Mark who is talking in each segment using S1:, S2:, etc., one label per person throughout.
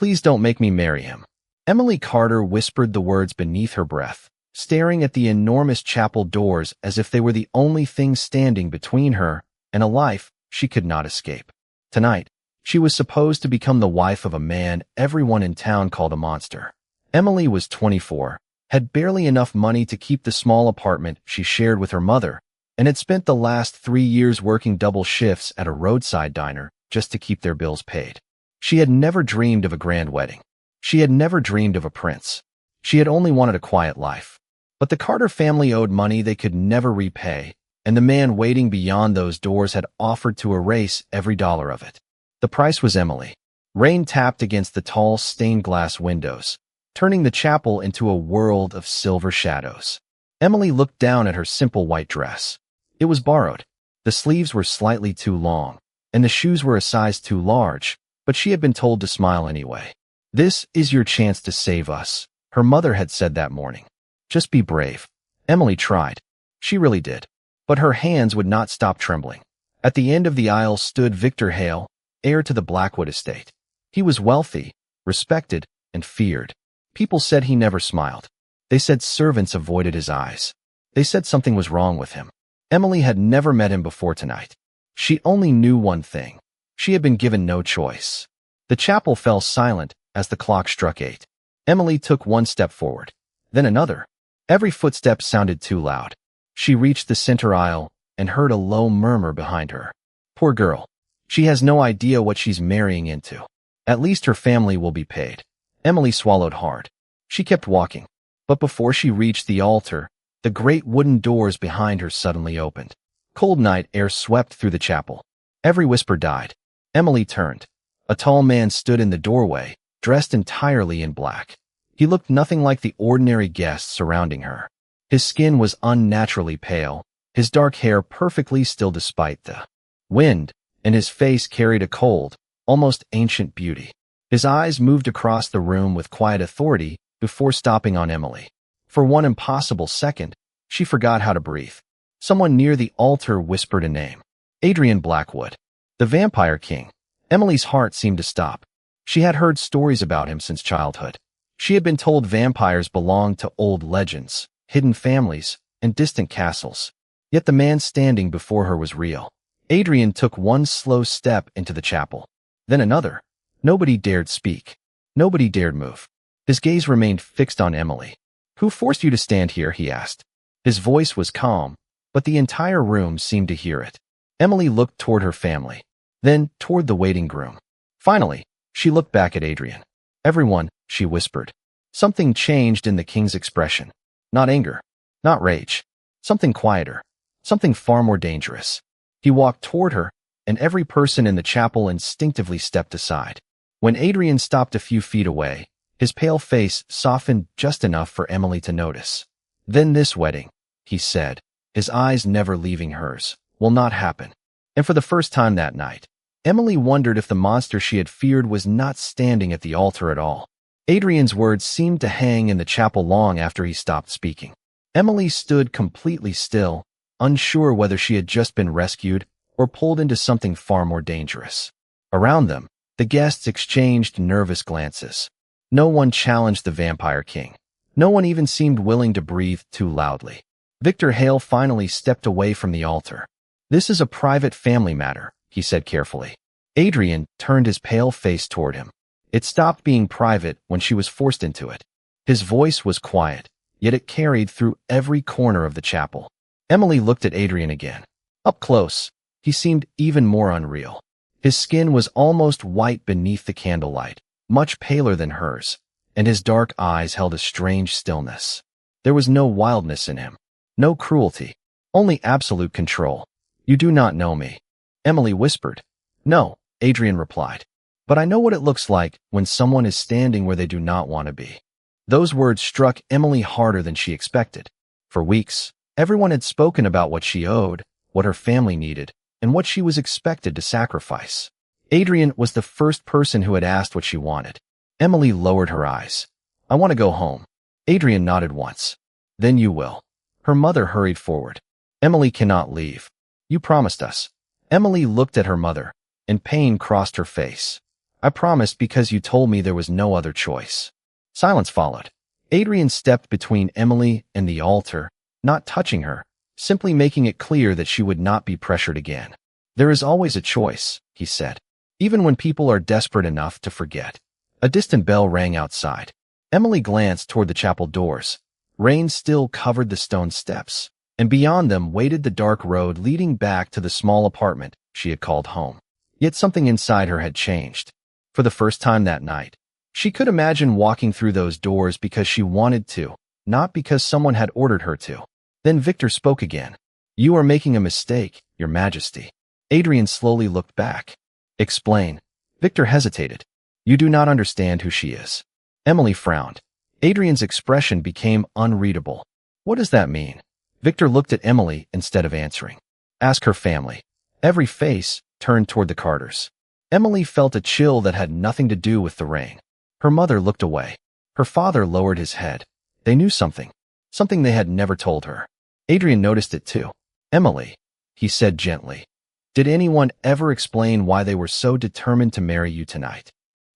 S1: Please don't make me marry him. Emily Carter whispered the words beneath her breath, staring at the enormous chapel doors as if they were the only thing standing between her and a life she could not escape. Tonight, she was supposed to become the wife of a man everyone in town called a monster. Emily was 24, had barely enough money to keep the small apartment she shared with her mother, and had spent the last 3 years working double shifts at a roadside diner just to keep their bills paid. She had never dreamed of a grand wedding. She had never dreamed of a prince. She had only wanted a quiet life. But the Carter family owed money they could never repay, and the man waiting beyond those doors had offered to erase every dollar of it. The price was Emily. Rain tapped against the tall stained glass windows, turning the chapel into a world of silver shadows. Emily looked down at her simple white dress. It was borrowed. The sleeves were slightly too long, and the shoes were a size too large, but she had been told to smile anyway. "This is your chance to save us," her mother had said that morning. "Just be brave." Emily tried. She really did. But her hands would not stop trembling. At the end of the aisle stood Victor Hale, heir to the Blackwood estate. He was wealthy, respected, and feared. People said he never smiled. They said servants avoided his eyes. They said something was wrong with him. Emily had never met him before tonight. She only knew one thing. She had been given no choice. The chapel fell silent as the clock struck 8. Emily took one step forward, then another. Every footstep sounded too loud. She reached the center aisle and heard a low murmur behind her. "Poor girl. She has no idea what she's marrying into. At least her family will be paid." Emily swallowed hard. She kept walking. But before she reached the altar, the great wooden doors behind her suddenly opened. Cold night air swept through the chapel. Every whisper died. Emily turned. A tall man stood in the doorway, dressed entirely in black. He looked nothing like the ordinary guests surrounding her. His skin was unnaturally pale, his dark hair perfectly still despite the wind, and his face carried a cold, almost ancient beauty. His eyes moved across the room with quiet authority before stopping on Emily. For one impossible second, she forgot how to breathe. Someone near the altar whispered a name. Adrian Blackwood, the Vampire King. Emily's heart seemed to stop. She had heard stories about him since childhood. She had been told vampires belonged to old legends, hidden families, and distant castles. Yet the man standing before her was real. Adrian took one slow step into the chapel, then another. Nobody dared speak. Nobody dared move. His gaze remained fixed on Emily. "Who forced you to stand here?" he asked. His voice was calm, but the entire room seemed to hear it. Emily looked toward her family, then toward the waiting groom. Finally, she looked back at Adrian. "Everyone," she whispered. Something changed in the king's expression. Not anger, not rage. Something quieter, something far more dangerous. He walked toward her, and every person in the chapel instinctively stepped aside. When Adrian stopped a few feet away, his pale face softened just enough for Emily to notice. "Then this wedding," he said, his eyes never leaving hers, "will not happen." And for the first time that night, Emily wondered if the monster she had feared was not standing at the altar at all. Adrian's words seemed to hang in the chapel long after he stopped speaking. Emily stood completely still, unsure whether she had just been rescued or pulled into something far more dangerous. Around them, the guests exchanged nervous glances. No one challenged the Vampire King. No one even seemed willing to breathe too loudly. Victor Hale finally stepped away from the altar. "This is a private family matter," he said carefully. Adrian turned his pale face toward him. It stopped being private when she was forced into it. His voice was quiet, yet it carried through every corner of the chapel. Emily looked at Adrian again. Up close, he seemed even more unreal. His skin was almost white beneath the candlelight, much paler than hers, and his dark eyes held a strange stillness. There was no wildness in him, no cruelty, only absolute control. "You do not know me," Emily whispered. "No," Adrian replied. "But I know what it looks like when someone is standing where they do not want to be." Those words struck Emily harder than she expected. For weeks, everyone had spoken about what she owed, what her family needed, and what she was expected to sacrifice. Adrian was the first person who had asked what she wanted. Emily lowered her eyes. "I want to go home." Adrian nodded once. "Then you will." Her mother hurried forward. "Emily cannot leave. You promised us." Emily looked at her mother, and pain crossed her face. I promised because you told me there was no other choice. Silence followed. Adrian stepped between Emily and the altar, not touching her, simply making it clear that she would not be pressured again. There is always a choice, he said, even when people are desperate enough to forget. A distant bell rang outside. Emily glanced toward the chapel doors. Rain still covered the stone steps, and beyond them waited the dark road leading back to the small apartment she had called home. Yet something inside her had changed. For the first time that night, she could imagine walking through those doors because she wanted to, not because someone had ordered her to. Then Victor spoke again. You are making a mistake, Your Majesty. Adrian slowly looked back. Explain. Victor hesitated. You do not understand who she is. Emily frowned. Adrian's expression became unreadable. What does that mean? Victor looked at Emily instead of answering. Ask her family. Every face turned toward the Carters. Emily felt a chill that had nothing to do with the rain. Her mother looked away. Her father lowered his head. They knew something. Something they had never told her. Adrian noticed it too. Emily, he said gently. Did anyone ever explain why they were so determined to marry you tonight?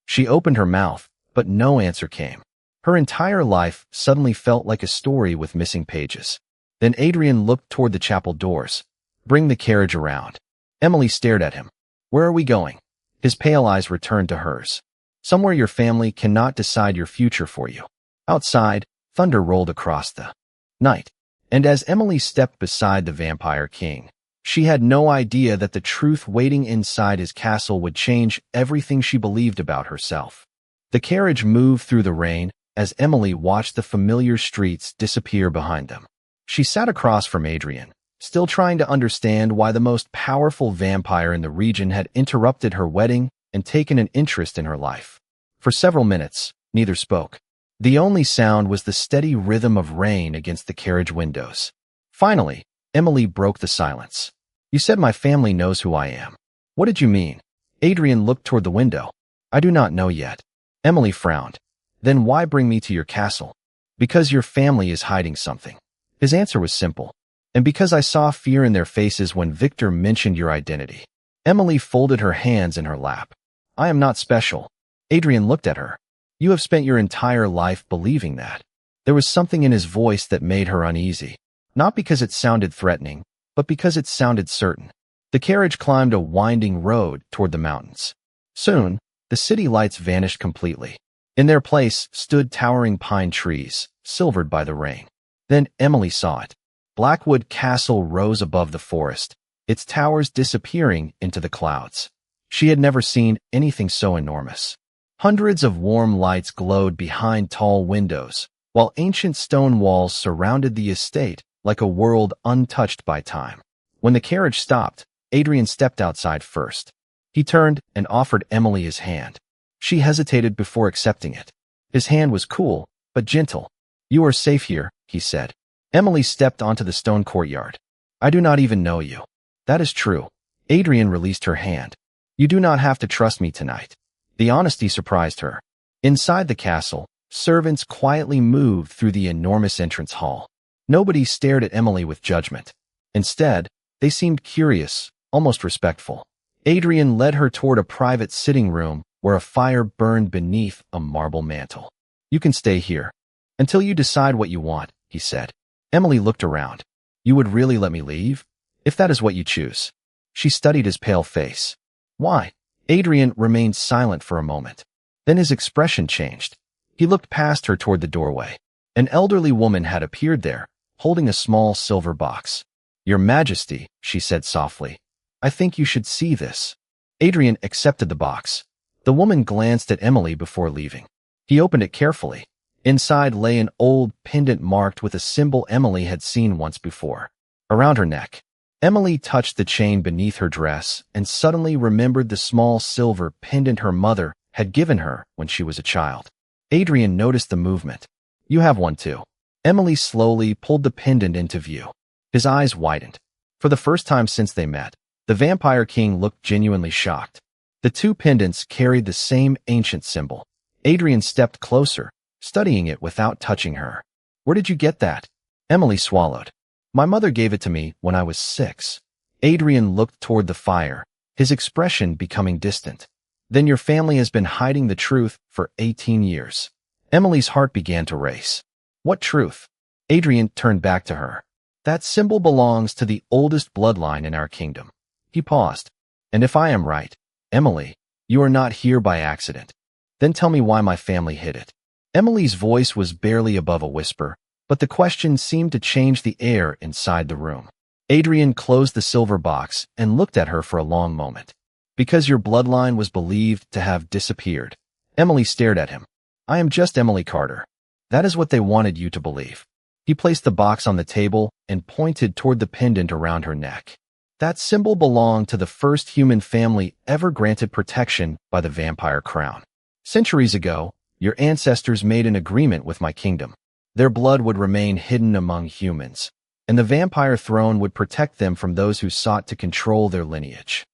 S1: She opened her mouth, but no answer came. Her entire life suddenly felt like a story with missing pages. Then Adrian looked toward the chapel doors. Bring the carriage around. Emily stared at him. Where are we going? His pale eyes returned to hers. Somewhere your family cannot decide your future for you. Outside, thunder rolled across the night. And as Emily stepped beside the Vampire King, she had no idea that the truth waiting inside his castle would change everything she believed about herself. The carriage moved through the rain as Emily watched the familiar streets disappear behind them. She sat across from Adrian, still trying to understand why the most powerful vampire in the region had interrupted her wedding and taken an interest in her life. For several minutes, neither spoke. The only sound was the steady rhythm of rain against the carriage windows. Finally, Emily broke the silence. You said my family knows who I am. What did you mean? Adrian looked toward the window. I do not know yet. Emily frowned. Then why bring me to your castle? Because your family is hiding something. His answer was simple. And because I saw fear in their faces when Victor mentioned your identity. Emily folded her hands in her lap. I am not special. Adrian looked at her. You have spent your entire life believing that. There was something in his voice that made her uneasy. Not because it sounded threatening, but because it sounded certain. The carriage climbed a winding road toward the mountains. Soon, the city lights vanished completely. In their place stood towering pine trees, silvered by the rain. Then Emily saw it. Blackwood Castle rose above the forest, its towers disappearing into the clouds. She had never seen anything so enormous. Hundreds of warm lights glowed behind tall windows, while ancient stone walls surrounded the estate like a world untouched by time. When the carriage stopped, Adrian stepped outside first. He turned and offered Emily his hand. She hesitated before accepting it. His hand was cool, but gentle. You are safe here, he said. Emily stepped onto the stone courtyard. I do not even know you. That is true. Adrian released her hand. You do not have to trust me tonight. The honesty surprised her. Inside the castle, servants quietly moved through the enormous entrance hall. Nobody stared at Emily with judgment. Instead, they seemed curious, almost respectful. Adrian led her toward a private sitting room where a fire burned beneath a marble mantel. You can stay here. Until you decide what you want, he said. Emily looked around. You would really let me leave? If that is what you choose. She studied his pale face. Why? Adrian remained silent for a moment. Then his expression changed. He looked past her toward the doorway. An elderly woman had appeared there, holding a small silver box. Your Majesty, she said softly. I think you should see this. Adrian accepted the box. The woman glanced at Emily before leaving. He opened it carefully. Inside lay an old pendant marked with a symbol Emily had seen once before. Around her neck. Emily touched the chain beneath her dress and suddenly remembered the small silver pendant her mother had given her when she was a child. Adrian noticed the movement. You have one too. Emily slowly pulled the pendant into view. His eyes widened. For the first time since they met, the Vampire King looked genuinely shocked. The two pendants carried the same ancient symbol. Adrian stepped closer, studying it without touching her. Where did you get that? Emily swallowed. My mother gave it to me when I was 6. Adrian looked toward the fire, his expression becoming distant. Then your family has been hiding the truth for 18 years. Emily's heart began to race. What truth? Adrian turned back to her. That symbol belongs to the oldest bloodline in our kingdom. He paused. And if I am right, Emily, you are not here by accident. Then tell me why my family hid it. Emily's voice was barely above a whisper, but the question seemed to change the air inside the room. Adrian closed the silver box and looked at her for a long moment. Because your bloodline was believed to have disappeared. Emily stared at him. I am just Emily Carter. That is what they wanted you to believe. He placed the box on the table and pointed toward the pendant around her neck. That symbol belonged to the first human family ever granted protection by the vampire crown. Centuries ago, your ancestors made an agreement with my kingdom. Their blood would remain hidden among humans, and the vampire throne would protect them from those who sought to control their lineage.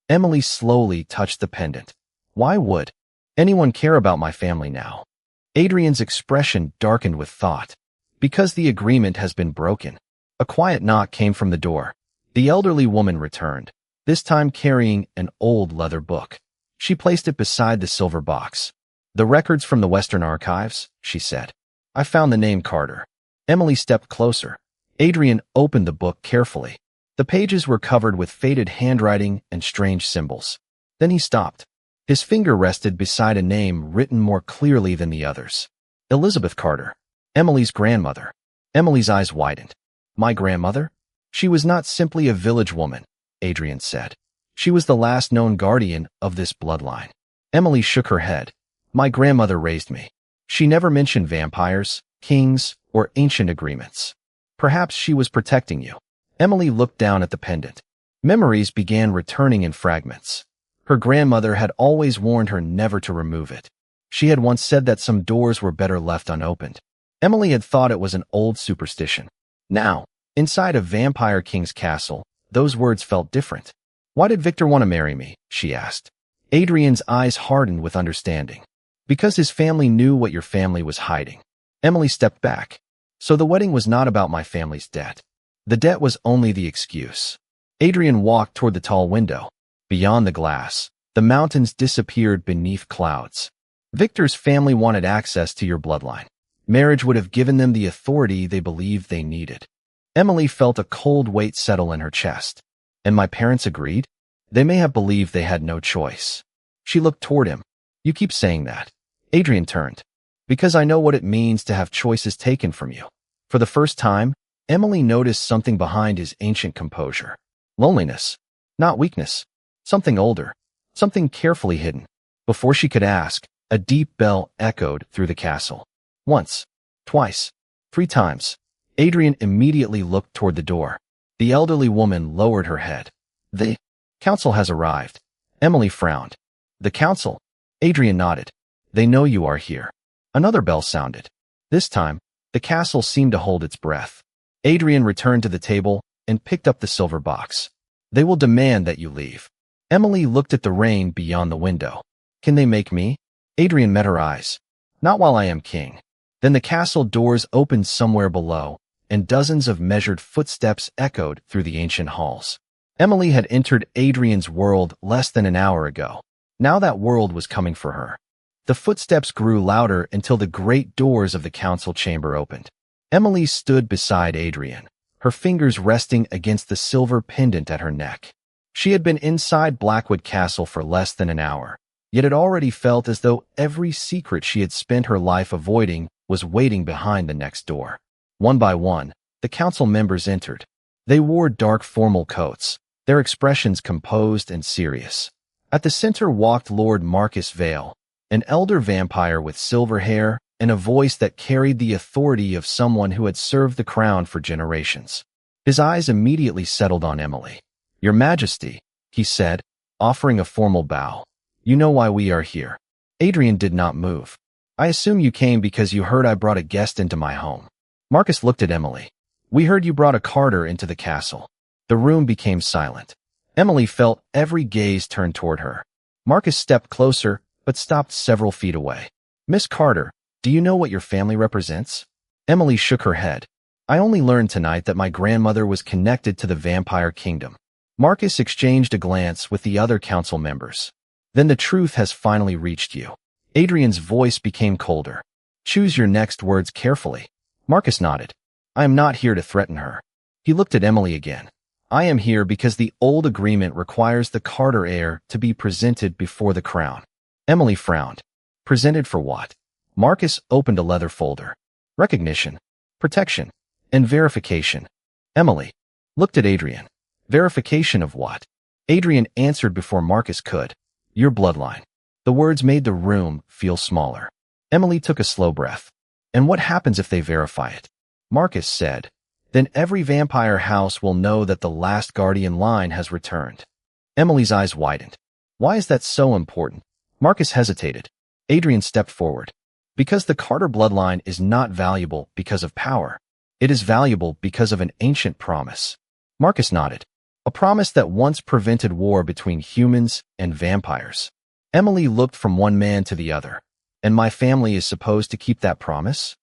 S1: Emily slowly touched the pendant. Why would anyone care about my family now? Adrian's expression darkened with thought. Because the agreement has been broken. A quiet knock came from the door. The elderly woman returned, this time carrying an old leather book. She placed it beside the silver box. The records from the Western Archives, she said. I found the name Carter. Emily stepped closer. Adrian opened the book carefully. The pages were covered with faded handwriting and strange symbols. Then he stopped. His finger rested beside a name written more clearly than the others. Elizabeth Carter. Emily's grandmother. Emily's eyes widened. My grandmother? She was not simply a village woman, Adrian said. She was the last known guardian of this bloodline. Emily shook her head. My grandmother raised me. She never mentioned vampires, kings, or ancient agreements. Perhaps she was protecting you. Emily looked down at the pendant. Memories began returning in fragments. Her grandmother had always warned her never to remove it. She had once said that some doors were better left unopened. Emily had thought it was an old superstition. Now, inside a vampire king's castle, those words felt different. Why did Victor want to marry me? She asked. Adrian's eyes hardened with understanding. Because his family knew what your family was hiding. Emily stepped back. So the wedding was not about my family's debt. The debt was only the excuse. Adrian walked toward the tall window. Beyond the glass, the mountains disappeared beneath clouds. Victor's family wanted access to your bloodline. Marriage would have given them the authority they believed they needed. Emily felt a cold weight settle in her chest. And my parents agreed? They may have believed they had no choice. She looked toward him. You keep saying that. Adrian turned. Because I know what it means to have choices taken from you. For the first time, Emily noticed something behind his ancient composure. Loneliness. Not weakness. Something older. Something carefully hidden. Before she could ask, a deep bell echoed through the castle. Once, twice, 3 times. Adrian immediately looked toward the door. The elderly woman lowered her head. The council has arrived. Emily frowned. The council? Adrian nodded. They know you are here. Another bell sounded. This time, the castle seemed to hold its breath. Adrian returned to the table and picked up the silver box. They will demand that you leave. Emily looked at the rain beyond the window. Can they make me? Adrian met her eyes. Not while I am king. Then the castle doors opened somewhere below, and dozens of measured footsteps echoed through the ancient halls. Emily had entered Adrian's world less than an hour ago. Now that world was coming for her. The footsteps grew louder until the great doors of the council chamber opened. Emily stood beside Adrian, her fingers resting against the silver pendant at her neck. She had been inside Blackwood Castle for less than an hour, yet it already felt as though every secret she had spent her life avoiding was waiting behind the next door. One by one, the council members entered. They wore dark formal coats, their expressions composed and serious. At the center walked Lord Marcus Vale, an elder vampire with silver hair and a voice that carried the authority of someone who had served the crown for generations. His eyes immediately settled on Emily. Your Majesty, he said, offering a formal bow. You know why we are here. Adrian did not move. I assume you came because you heard I brought a guest into my home. Marcus looked at Emily. We heard you brought a Carter into the castle. The room became silent. Emily felt every gaze turn toward her. Marcus stepped closer, but stopped several feet away. Miss Carter, do you know what your family represents? Emily shook her head. I only learned tonight that my grandmother was connected to the vampire kingdom. Marcus exchanged a glance with the other council members. Then the truth has finally reached you. Adrian's voice became colder. Choose your next words carefully. Marcus nodded. I am not here to threaten her. He looked at Emily again. I am here because the old agreement requires the Carter heir to be presented before the crown. Emily frowned. Presented for what? Marcus opened a leather folder. Recognition, protection, and verification. Emily looked at Adrian. Verification of what? Adrian answered before Marcus could. Your bloodline. The words made the room feel smaller. Emily took a slow breath. And what happens if they verify it? Marcus said. Then every vampire house will know that the last guardian line has returned. Emily's eyes widened. Why is that so important? Marcus hesitated. Adrian stepped forward. Because the Carter bloodline is not valuable because of power. It is valuable because of an ancient promise. Marcus nodded. A promise that once prevented war between humans and vampires. Emily looked from one man to the other. And my family is supposed to keep that promise?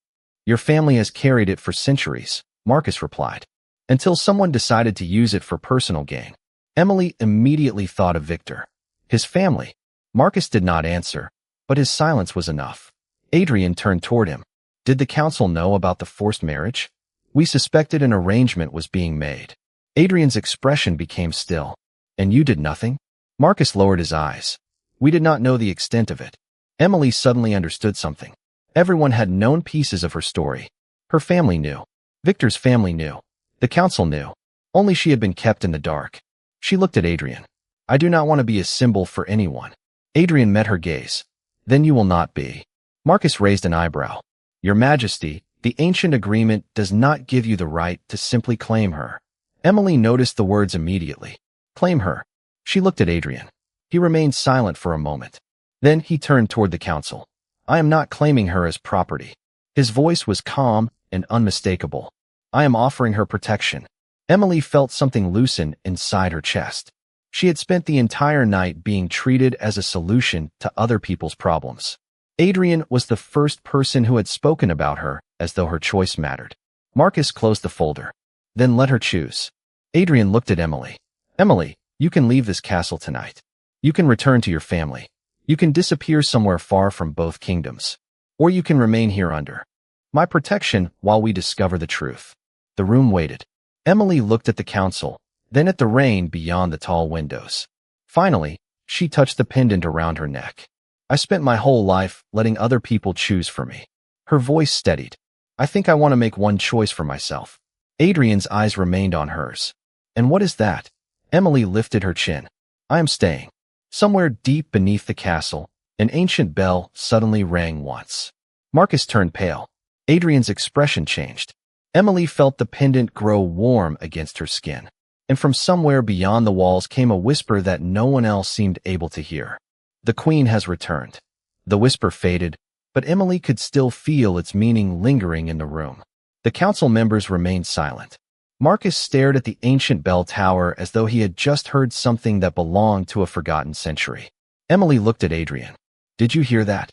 S1: Your family has carried it for centuries, Marcus replied. Until someone decided to use it for personal gain. Emily immediately thought of Victor. His family. Marcus did not answer, but his silence was enough. Adrian turned toward him. Did the council know about the forced marriage? We suspected an arrangement was being made. Adrian's expression became still. And you did nothing? Marcus lowered his eyes. We did not know the extent of it. Emily suddenly understood something. Everyone had known pieces of her story. Her family knew. Victor's family knew. The council knew. Only she had been kept in the dark. She looked at Adrian. I do not want to be a symbol for anyone. Adrian met her gaze. Then you will not be. Marcus raised an eyebrow. Your Majesty, the ancient agreement does not give you the right to simply claim her. Emily noticed the words immediately. Claim her. She looked at Adrian. He remained silent for a moment. Then he turned toward the council. I am not claiming her as property. His voice was calm and unmistakable. I am offering her protection. Emily felt something loosen inside her chest. She had spent the entire night being treated as a solution to other people's problems. Adrian was the first person who had spoken about her as though her choice mattered. Marcus closed the folder. Then let her choose. Adrian looked at Emily. Emily, you can leave this castle tonight. You can return to your family. You can disappear somewhere far from both kingdoms. Or you can remain here under my protection while we discover the truth. The room waited. Emily looked at the council, then at the rain beyond the tall windows. Finally, she touched the pendant around her neck. I spent my whole life letting other people choose for me. Her voice steadied. I think I want to make one choice for myself. Adrian's eyes remained on hers. And what is that? Emily lifted her chin. I am staying. Somewhere deep beneath the castle, an ancient bell suddenly rang once. Marcus turned pale. Adrian's expression changed. Emily felt the pendant grow warm against her skin. And from somewhere beyond the walls came a whisper that no one else seemed able to hear. The queen has returned. The whisper faded, but Emily could still feel its meaning lingering in the room. The council members remained silent. Marcus stared at the ancient bell tower as though he had just heard something that belonged to a forgotten century. Emily looked at Adrian. Did you hear that?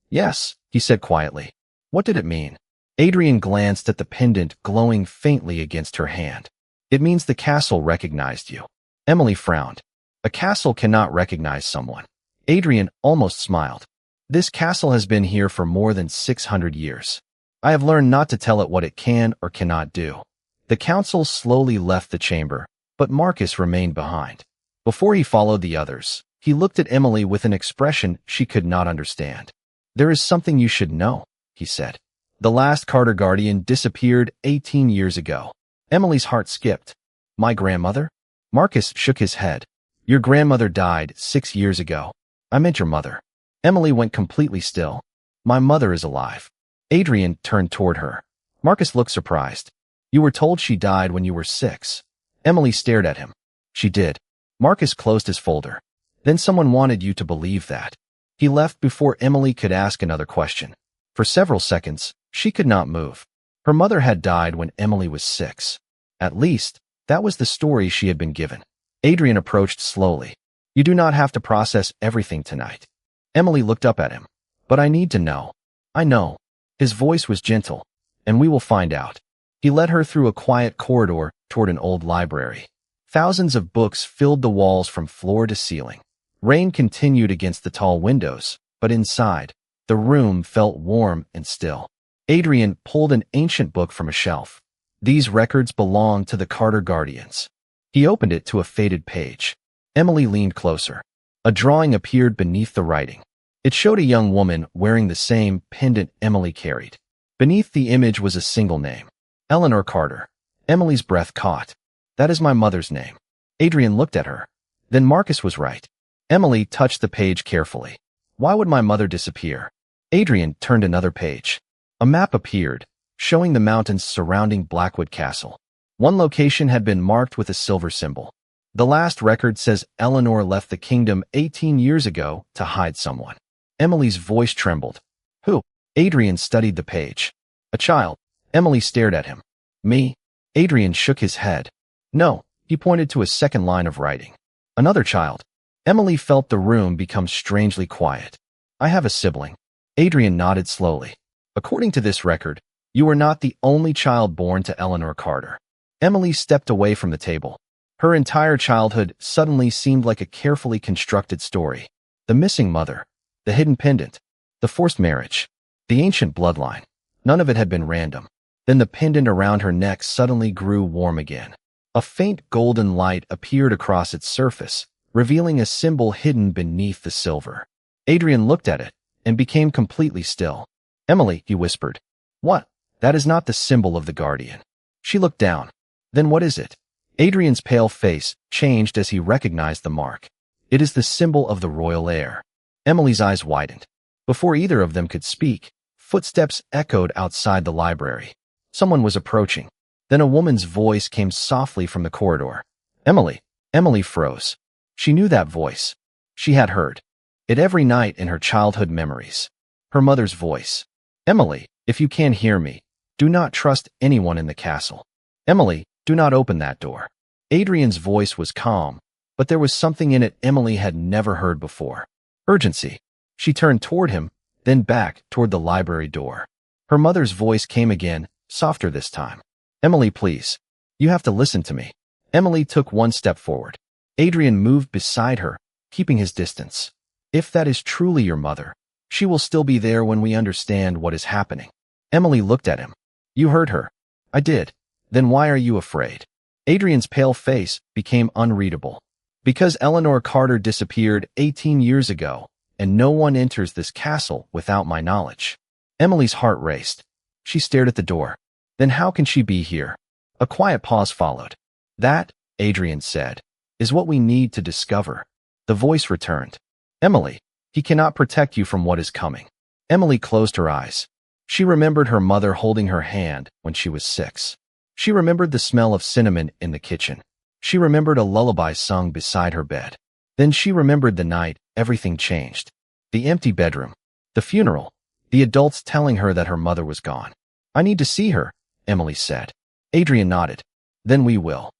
S1: Yes, he said quietly. What did it mean? Adrian glanced at the pendant glowing faintly against her hand. It means the castle recognized you. Emily frowned. A castle cannot recognize someone. Adrian almost smiled. This castle has been here for more than 600 years. I have learned not to tell it what it can or cannot do. The council slowly left the chamber, but Marcus remained behind. Before he followed the others, he looked at Emily with an expression she could not understand. There is something you should know, he said. The last Carter guardian disappeared 18 years ago. Emily's heart skipped. My grandmother? Marcus shook his head. Your grandmother died 6 years ago. I meant your mother. Emily went completely still. My mother is alive. Adrian turned toward her. Marcus looked surprised. You were told she died when you were 6. Emily stared at him. She did. Marcus closed his folder. Then someone wanted you to believe that. He left before Emily could ask another question. For several seconds, she could not move. Her mother had died when Emily was 6. At least, that was the story she had been given. Adrian approached slowly. You do not have to process everything tonight. Emily looked up at him. But I need to know. I know. His voice was gentle. And we will find out. He led her through a quiet corridor toward an old library. Thousands of books filled the walls from floor to ceiling. Rain continued against the tall windows, but inside, the room felt warm and still. Adrian pulled an ancient book from a shelf. These records belonged to the Carter Guardians. He opened it to a faded page. Emily leaned closer. A drawing appeared beneath the writing. It showed a young woman wearing the same pendant Emily carried. Beneath the image was a single name. Eleanor Carter. Emily's breath caught. That is my mother's name. Adrian looked at her. Then Marcus was right. Emily touched the page carefully. Why would my mother disappear? Adrian turned another page. A map appeared, showing the mountains surrounding Blackwood Castle. One location had been marked with a silver symbol. The last record says Eleanor left the kingdom 18 years ago to hide someone. Emily's voice trembled. Who? Adrian studied the page. A child. Emily stared at him. Me? Adrian shook his head. No, he pointed to a second line of writing. Another child. Emily felt the room become strangely quiet. I have a sibling. Adrian nodded slowly. According to this record, you were not the only child born to Eleanor Carter. Emily stepped away from the table. Her entire childhood suddenly seemed like a carefully constructed story. The missing mother, the hidden pendant, the forced marriage, the ancient bloodline. None of it had been random. Then the pendant around her neck suddenly grew warm again. A faint golden light appeared across its surface, revealing a symbol hidden beneath the silver. Adrian looked at it and became completely still. Emily, he whispered. What? That is not the symbol of the Guardian. She looked down. Then what is it? Adrian's pale face changed as he recognized the mark. It is the symbol of the royal heir. Emily's eyes widened. Before either of them could speak, footsteps echoed outside the library. Someone was approaching. Then a woman's voice came softly from the corridor. Emily. Emily froze. She knew that voice. She had heard it every night in her childhood memories. Her mother's voice. Emily, if you can't hear me, do not trust anyone in the castle. Emily, do not open that door. Adrian's voice was calm, but there was something in it Emily had never heard before. Urgency. She turned toward him, then back toward the library door. Her mother's voice came again, softer this time. Emily, please. You have to listen to me. Emily took one step forward. Adrian moved beside her, keeping his distance. If that is truly your mother, she will still be there when we understand what is happening. Emily looked at him. You heard her. I did. Then why are you afraid? Adrian's pale face became unreadable. Because Eleanor Carter disappeared 18 years ago, and no one enters this castle without my knowledge. Emily's heart raced. She stared at the door. Then how can she be here? A quiet pause followed. That, Adrian said, is what we need to discover. The voice returned. Emily, he cannot protect you from what is coming. Emily closed her eyes. She remembered her mother holding her hand when she was 6. She remembered the smell of cinnamon in the kitchen. She remembered a lullaby sung beside her bed. Then she remembered the night everything changed. The empty bedroom. The funeral. The adults telling her that her mother was gone. I need to see her, Emily said. Adrian nodded. Then we will.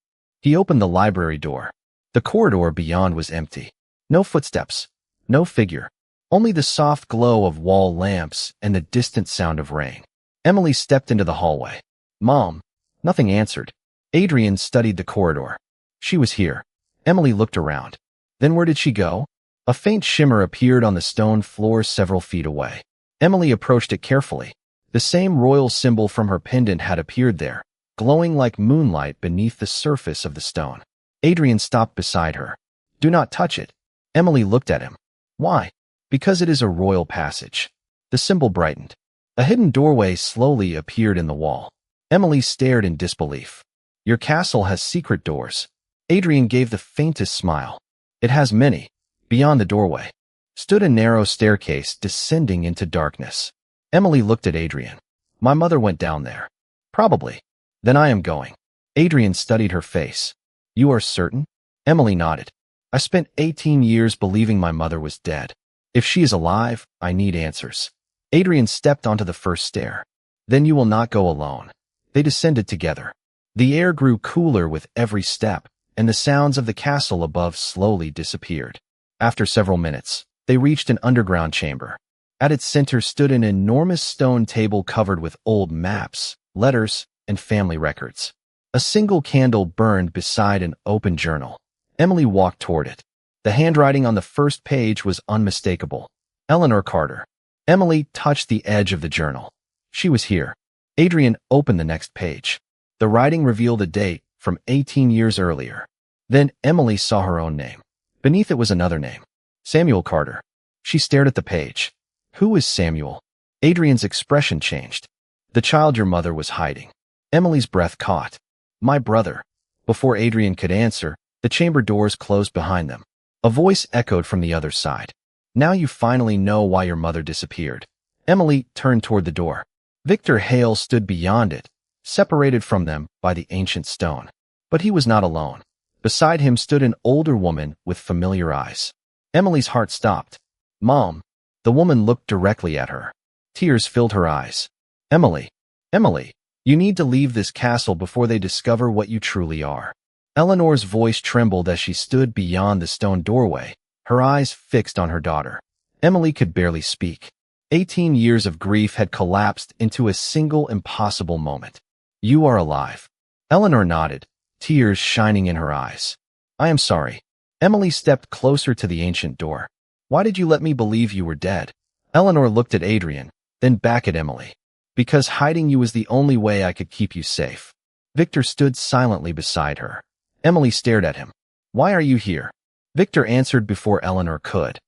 S1: He opened the library door. The corridor beyond was empty. No footsteps. No figure. Only the soft glow of wall lamps and the distant sound of rain. Emily stepped into the hallway. Mom. Nothing answered. Adrian studied the corridor. She was here. Emily looked around. Then where did she go? A faint shimmer appeared on the stone floor several feet away. Emily approached it carefully. The same royal symbol from her pendant had appeared there, glowing like moonlight beneath the surface of the stone. Adrian stopped beside her. Do not touch it. Emily looked at him. Why? Because it is a royal passage. The symbol brightened. A hidden doorway slowly appeared in the wall. Emily stared in disbelief. Your castle has secret doors. Adrian gave the faintest smile. It has many. Beyond the doorway stood a narrow staircase descending into darkness. Emily looked at Adrian. My mother went down there. Probably. Then I am going. Adrian studied her face. You are certain? Emily nodded. I spent 18 years believing my mother was dead. If she is alive, I need answers. Adrian stepped onto the first stair. Then you will not go alone. They descended together. The air grew cooler with every step, and the sounds of the castle above slowly disappeared. After several minutes, they reached an underground chamber. At its center stood an enormous stone table covered with old maps, letters, and family records. A single candle burned beside an open journal. Emily walked toward it. The handwriting on the first page was unmistakable. Eleanor Carter. Emily touched the edge of the journal. She was here. Adrian opened the next page. The writing revealed a date from 18 years earlier. Then Emily saw her own name. Beneath it was another name. Samuel Carter. She stared at the page. Who is Samuel? Adrian's expression changed. The child your mother was hiding. Emily's breath caught. My brother. Before Adrian could answer, the chamber doors closed behind them. A voice echoed from the other side. Now you finally know why your mother disappeared. Emily turned toward the door. Victor Hale stood beyond it, separated from them by the ancient stone. But he was not alone. Beside him stood an older woman with familiar eyes. Emily's heart stopped. Mom. The woman looked directly at her. Tears filled her eyes. Emily. Emily. You need to leave this castle before they discover what you truly are. Eleanor's voice trembled as she stood beyond the stone doorway, her eyes fixed on her daughter. Emily could barely speak. 18 years of grief had collapsed into a single impossible moment. You are alive. Eleanor nodded, tears shining in her eyes. I am sorry. Emily stepped closer to the ancient door. Why did you let me believe you were dead? Eleanor looked at Adrian, then back at Emily. Because hiding you was the only way I could keep you safe. Victor stood silently beside her. Emily stared at him. Why are you here? Victor answered before Eleanor could.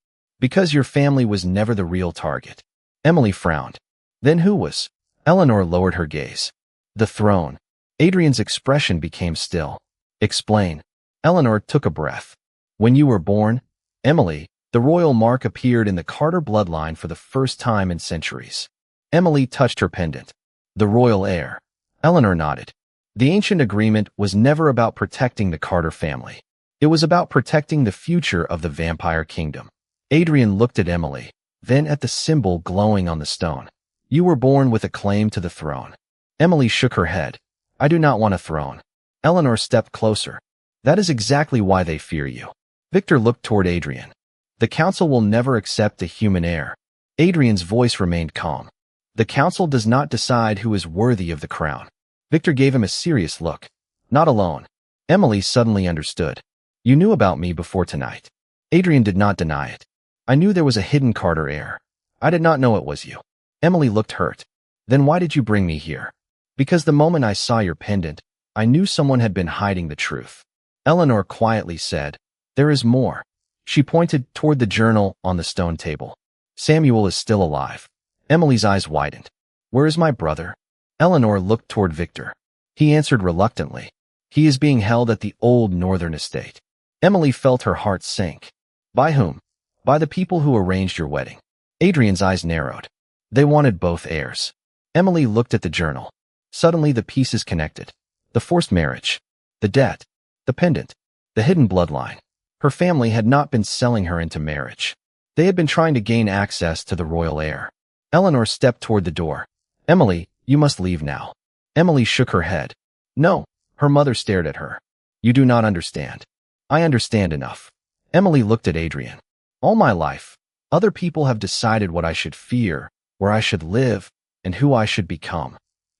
S1: Because your family was never the real target. Emily frowned. Then who was? Eleanor lowered her gaze. The throne. Adrian's expression became still. Explain. Eleanor took a breath. When you were born, Emily, the royal mark appeared in the Carter bloodline for the first time in centuries. Emily touched her pendant. The royal heir. Eleanor nodded. The ancient agreement was never about protecting the Carter family. It was about protecting the future of the vampire kingdom. Adrian looked at Emily, then at the symbol glowing on the stone. You were born with a claim to the throne. Emily shook her head. I do not want a throne. Eleanor stepped closer. That is exactly why they fear you. Victor looked toward Adrian. The council will never accept a human heir. Adrian's voice remained calm. The council does not decide who is worthy of the crown. Victor gave him a serious look. Not alone. Emily suddenly understood. You knew about me before tonight. Adrian did not deny it. I knew there was a hidden Carter heir. I did not know it was you. Emily looked hurt. Then why did you bring me here? Because the moment I saw your pendant, I knew someone had been hiding the truth. Eleanor quietly said, There is more. She pointed toward the journal on the stone table. Samuel is still alive. Emily's eyes widened. Where is my brother? Eleanor looked toward Victor. He answered reluctantly. He is being held at the old northern estate. Emily felt her heart sink. By whom? By the people who arranged your wedding. Adrian's eyes narrowed. They wanted both heirs. Emily looked at the journal. Suddenly the pieces connected. The forced marriage. The debt. The pendant. The hidden bloodline. Her family had not been selling her into marriage. They had been trying to gain access to the royal heir. Eleanor stepped toward the door. Emily, you must leave now. Emily shook her head. No. Her mother stared at her. You do not understand. I understand enough. Emily looked at Adrian. All my life, other people have decided what I should fear, where I should live, and who I should become.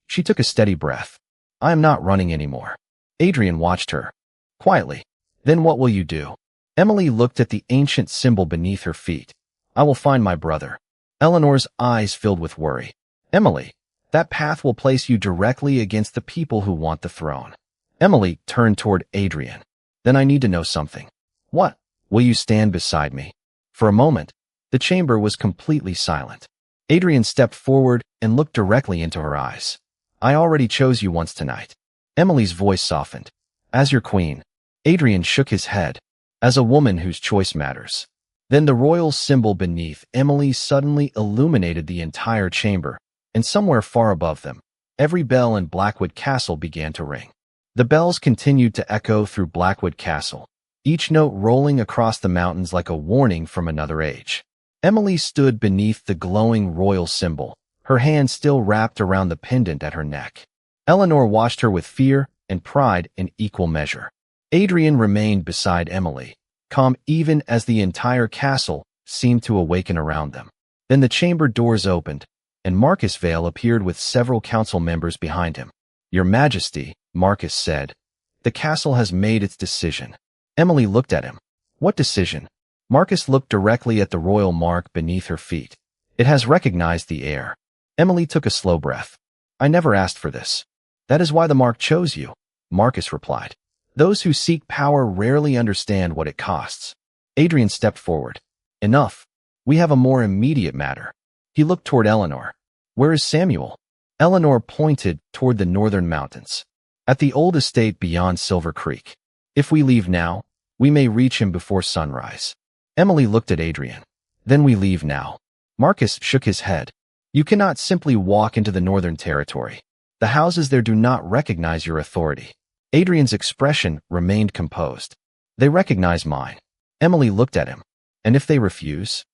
S1: She took a steady breath. I am not running anymore. Adrian watched her. Quietly. Then what will you do? Emily looked at the ancient symbol beneath her feet. I will find my brother. Eleanor's eyes filled with worry. Emily, that path will place you directly against the people who want the throne. Emily turned toward Adrian. Then I need to know something. What? Will you stand beside me? For a moment, the chamber was completely silent. Adrian stepped forward and looked directly into her eyes. I already chose you once tonight. Emily's voice softened. As your queen. Adrian shook his head. As a woman whose choice matters. Then the royal symbol beneath Emily suddenly illuminated the entire chamber, and somewhere far above them, every bell in Blackwood Castle began to ring. The bells continued to echo through Blackwood Castle, each note rolling across the mountains like a warning from another age. Emily stood beneath the glowing royal symbol, her hand still wrapped around the pendant at her neck. Eleanor watched her with fear and pride in equal measure. Adrian remained beside Emily, calm even as the entire castle seemed to awaken around them. Then the chamber doors opened, and Marcus Vale appeared with several council members behind him. Your Majesty, Marcus said, the castle has made its decision. Emily looked at him. What decision? Marcus looked directly at the royal mark beneath her feet. It has recognized the heir. Emily took a slow breath. I never asked for this. That is why the mark chose you, Marcus replied. Those who seek power rarely understand what it costs. Adrian stepped forward. Enough. We have a more immediate matter. He looked toward Eleanor. Where is Samuel? Eleanor pointed toward the northern mountains. At the old estate beyond Silver Creek. If we leave now, we may reach him before sunrise. Emily looked at Adrian. Then we leave now. Marcus shook his head. You cannot simply walk into the northern territory. The houses there do not recognize your authority. Adrian's expression remained composed. They recognize mine. Emily looked at him. And if they refuse?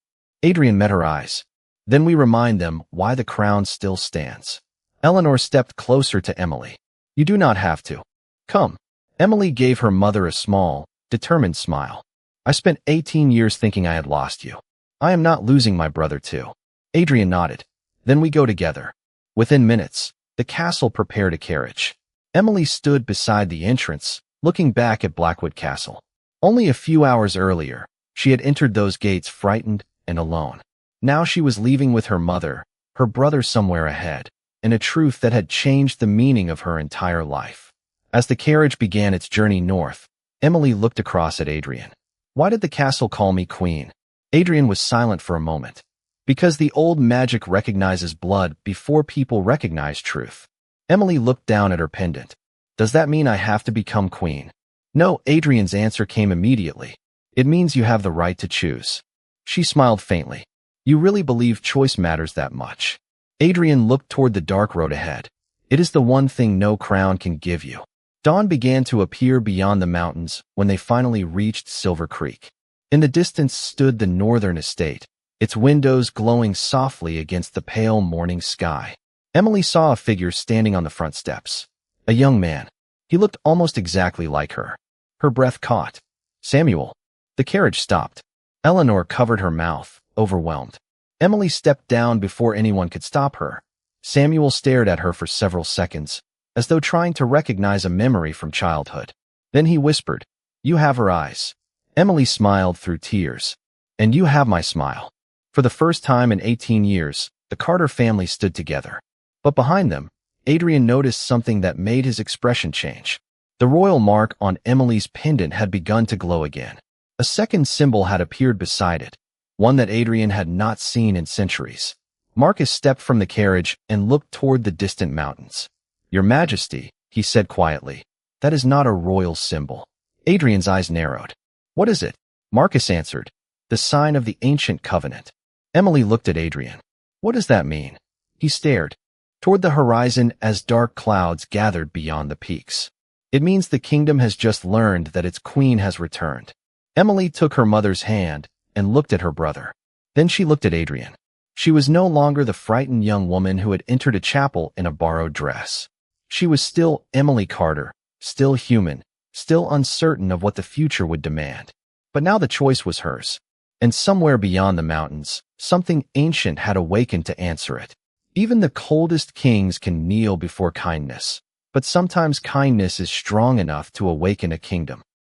S1: Adrian met her eyes. Then we remind them why the crown still stands. Eleanor stepped closer to Emily. You do not have to. Come. Emily gave her mother a small, determined smile. I spent 18 years thinking I had lost you. I am not losing my brother too. Adrian nodded. Then we go together. Within minutes, the castle prepared a carriage. Emily stood beside the entrance, looking back at Blackwood Castle. Only a few hours earlier, she had entered those gates frightened and alone. Now she was leaving with her mother, her brother somewhere ahead, and a truth that had changed the meaning of her entire life. As the carriage began its journey north, Emily looked across at Adrian. Why did the castle call me queen? Adrian was silent for a moment. Because the old magic recognizes blood before people recognize truth. Emily looked down at her pendant. Does that mean I have to become queen? No, Adrian's answer came immediately. It means you have the right to choose. She smiled faintly. You really believe choice matters that much? Adrian looked toward the dark road ahead. It is the one thing no crown can give you. Dawn began to appear beyond the mountains when they finally reached Silver Creek. In the distance stood the northern estate, its windows glowing softly against the pale morning sky. Emily saw a figure standing on the front steps. A young man. He looked almost exactly like her. Her breath caught. Samuel. The carriage stopped. Eleanor covered her mouth, overwhelmed. Emily stepped down before anyone could stop her. Samuel stared at her for several seconds, as though trying to recognize a memory from childhood. Then he whispered, You have her eyes. Emily smiled through tears. And you have my smile. For the first time in 18 years, the Carter family stood together. But behind them, Adrian noticed something that made his expression change. The royal mark on Emily's pendant had begun to glow again. A second symbol had appeared beside it, one that Adrian had not seen in centuries. Marcus stepped from the carriage and looked toward the distant mountains. Your Majesty, he said quietly, that is not a royal symbol. Adrian's eyes narrowed. What is it? Marcus answered, the sign of the ancient covenant. Emily looked at Adrian. What does that mean? He stared toward the horizon as dark clouds gathered beyond the peaks. It means the kingdom has just learned that its queen has returned. Emily took her mother's hand and looked at her brother. Then she looked at Adrian. She was no longer the frightened young woman who had entered a chapel in a borrowed dress. She was still Emily Carter, still human, still uncertain of what the future would demand. But now the choice was hers. And somewhere beyond the mountains, something ancient had awakened to answer it. Even the coldest kings can kneel before kindness, but sometimes kindness is strong enough to awaken a kingdom.